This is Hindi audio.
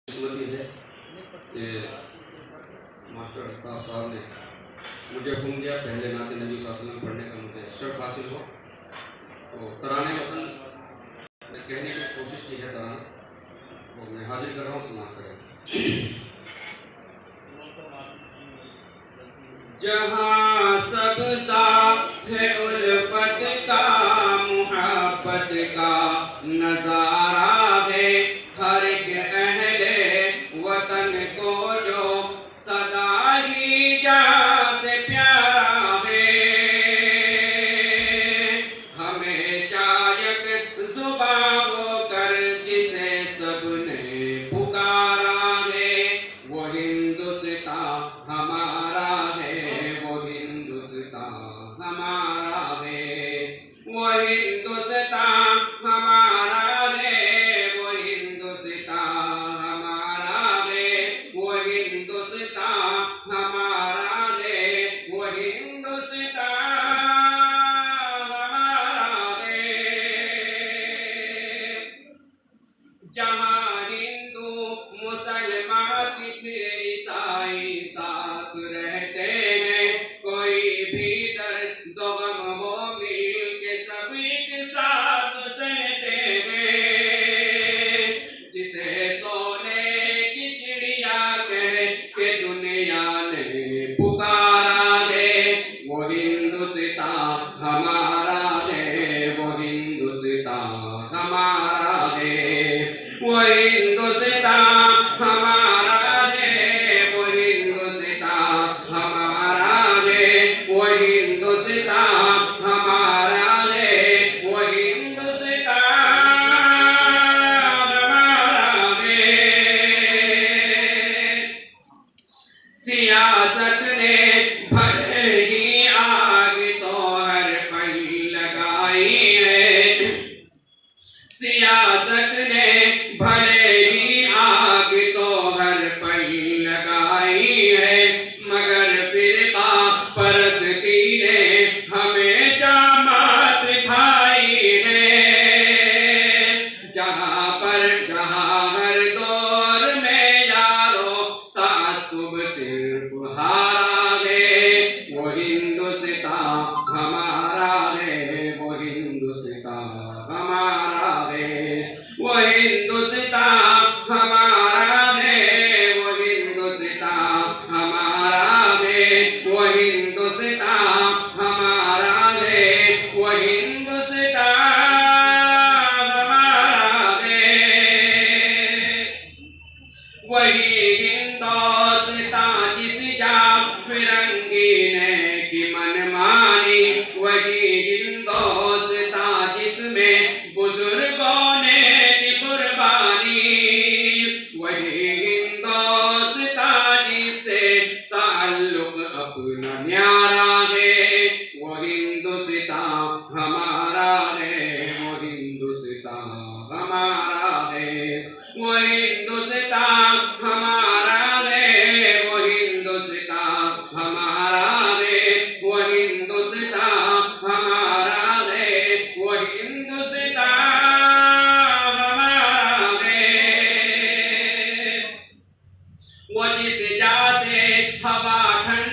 किस्मती है कि मास्टर अफ्तार साहब ने मुझे हुक्म दिया पहले नाते नबी वसल्लम पढ़ने का मुझे शर्फ हासिल हो। तो तराने वतन ने कहने की कोशिश की है तराना, तो मैं हाजिर कर रहा हूँ, समाप्त करें। जहाँ सब साथ है उल्फत का, मुहब्बत का नजारा है, हर एक अहले वतन को जो सदा ही जहाँ से प्यारा है, हमेशा एक जुबान होकर जिसे सबने पुकारा है, वो हिंदुस्तान हमारा है, वो हिंदुस्तान हमारा है, वो हिंदुस्तान हमारा है, वो हिंदुस्तान हमारा है, वो हिंदुस्तान हमारा है, वो हिंदुस्तान हमारा है। जहाँ हिंदू मुसलमान सिख ईसाई साथ रहते हैं, कोई भी दर्द गम हो मिल के सभी के साथ सहते हैं। जिसे सोने की चिड़िया कह के दुनिया ने पुकारा है, वो हिंदुस्तान हमारा है, वो हिंदुस्तान हमारा है, वो हिंदुस्तान हमारा है, वो हिंदुस्तान हमारा है, वो हिंदुस्तान हमारा है, वो हिंदुस्तान हमारा है। सियासत ने भले ही आग तो हर पल लगाई है, सियासत ने भले ही आग तो हर पल लगाई है, मगर फिरका परस्ती ने हमेशा मात खाई है। जहाँ हर दौर में यारो तासुब सिर्फ हारा है, वो हिंदुस्तान हमारा है, वो हिंदुस्तान हमारा है, वो हिंदुस्तान हमारा है, वो हिंदुस्तान हमारा है, वो हिंदुस्तान हमारा है, वो हिंदुस्तान हमारा है। वही हिंदुस्तान जिस जा फिरंगी ने की मनमानी, वही हिंदुस्तान जिसमें बुजुर्गों ने की कुर्बानी, वही हिंदुस्तान जिससे ताल्लुक अपना न्यारा है, वो हिंदुस्तान हमारा है, वो हिंदुस्तान हमारा है, वो हिंदुस्तान हमारा है, वो हिंदुस्तान हमारा है, वो हिंदुस्तान हमारा है, वो हिंदुस्तान हमारा है। वो जिस जा से हवा ठंडी